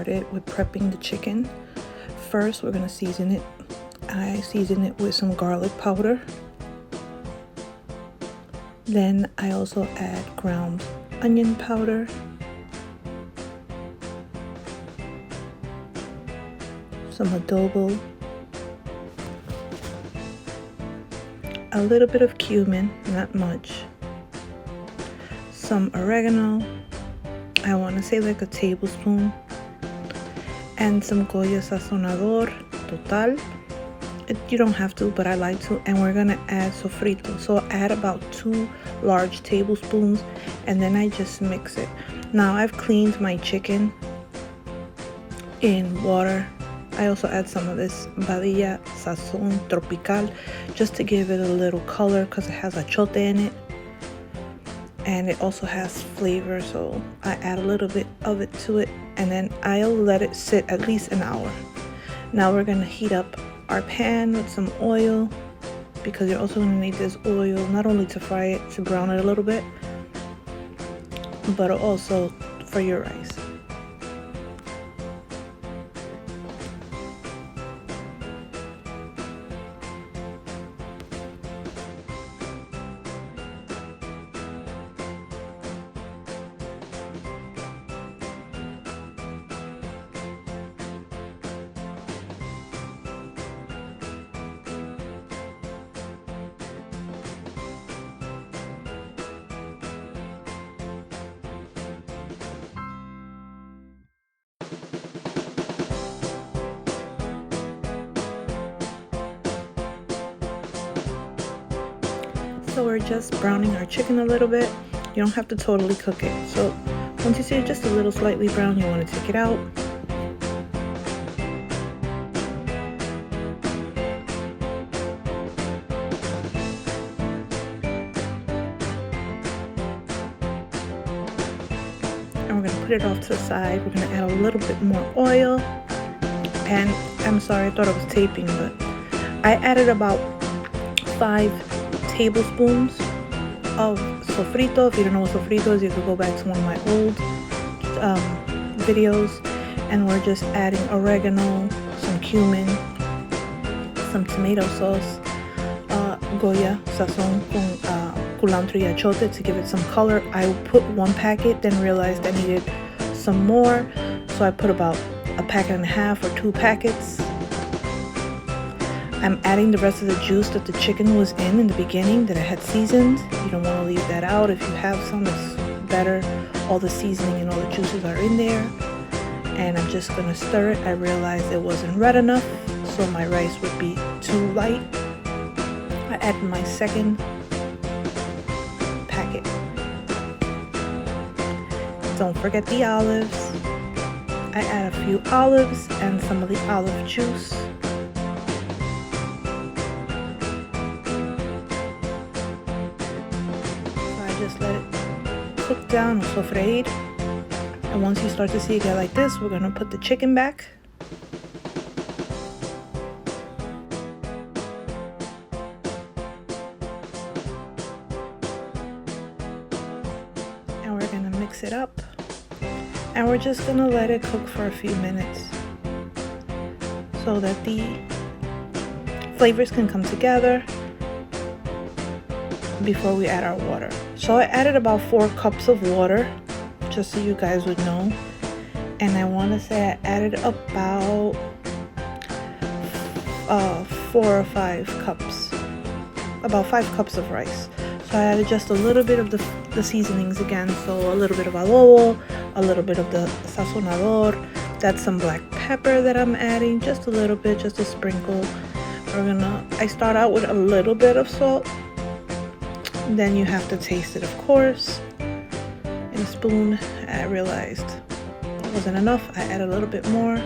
started with prepping the chicken. First, we're gonna season it. I season it with some garlic powder. Then I also add ground onion powder, some adobo, a little bit of cumin, not much, some oregano, I want to say like a tablespoon, and some Goya sazonador total. You don't have to, but I like to. And we're gonna add sofrito, so I add about 2 large tablespoons, and then I just mix it. Now I've cleaned my chicken in water. I also add some of this Badilla Sazon Tropical just to give it a little color because it has achote in it, and it also has flavor, so I add a little bit of it to it, and then I'll let it sit at least an hour. Now we're gonna heat up our pan with some oil, because you're also going to need this oil not only to fry it, to brown it a little bit, but also for your rice. So we're just browning our chicken a little bit. You don't have to totally cook it. So once you see it just a little slightly brown, you want to take it out. And we're going to put it off to the side. We're going to add a little bit more oil. And I'm sorry, I thought I was taping, but I added about 5 tablespoons of sofrito. If you don't know what sofrito is, you could go back to one of my old videos. And we're just adding oregano, some cumin, some tomato sauce, Goya sazon con culantro y achote to give it some color. I put 1 packet, then realized I needed some more, so I put about 1.5 packets or 2 packets. I'm adding the rest of the juice that the chicken was in the beginning that I had seasoned. You don't want to leave that out. If you have some, it's better. All the seasoning and all the juices are in there. And I'm just going to stir it. I realized it wasn't red enough, so my rice would be too light. I added my second packet. Don't forget the olives. I add a few olives and some of the olive juice. Just let it cook down or sofreír, and once you start to see it get like this, we're gonna put the chicken back. And we're gonna mix it up, and we're just gonna let it cook for a few minutes so that the flavors can come together before we add our water. So I added about 4 cups of water, just so you guys would know. And I want to say I added about 4 or 5 cups, about 5 cups of rice. So I added just a little bit of the seasonings again. So a little bit of adobo, a little bit of the sazonador. That's some black pepper that I'm adding, just a little bit, just a sprinkle. I start out with a little bit of salt. Then you have to taste it, of course. In a spoon, I realized it wasn't enough. I added a little bit more,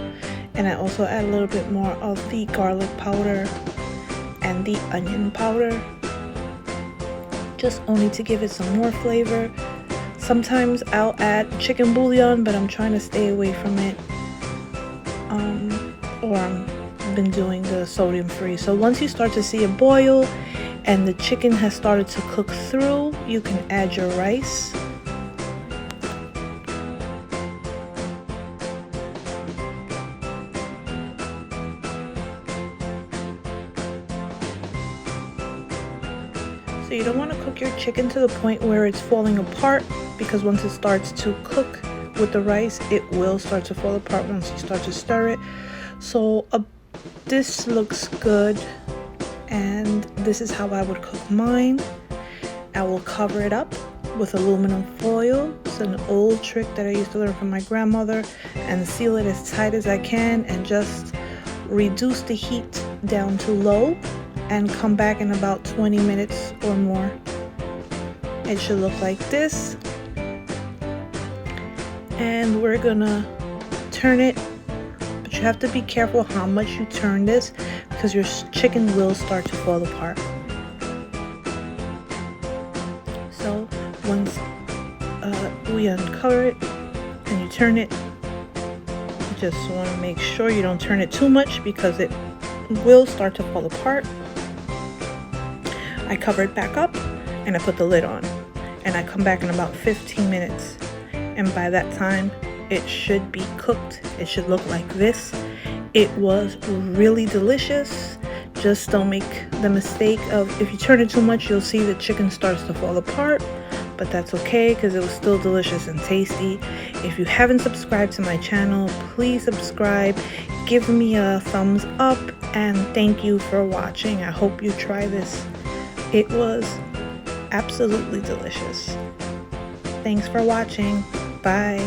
and I also add a little bit more of the garlic powder and the onion powder, just only to give it some more flavor. Sometimes I'll add chicken bouillon, but I'm trying to stay away from it. I've been doing the sodium free. So once you start to see it boil and the chicken has started to cook through, you can add your rice. So you don't want to cook your chicken to the point where it's falling apart, because once it starts to cook with the rice, it will start to fall apart once you start to stir it. So this looks good, and this is how I would cook mine. I will cover it up with aluminum foil. It's an old trick that I used to learn from my grandmother, and seal it as tight as I can, and just reduce the heat down to low and come back in about 20 minutes or more. It should look like this, and we're gonna turn it, but you have to be careful how much you turn this, because your chicken will start to fall apart. So once we uncover it and you turn it, you just want to make sure you don't turn it too much, because it will start to fall apart. I cover it back up and I put the lid on, and I come back in about 15 minutes, and by that time it should be cooked. It should look like this. It was really delicious. Just don't make the mistake of, if you turn it too much, you'll see the chicken starts to fall apart, but that's okay, because it was still delicious and tasty. If you haven't subscribed to my channel, please subscribe, give me a thumbs up, and thank you for watching. I hope you try this. It was absolutely delicious. Thanks for watching. Bye.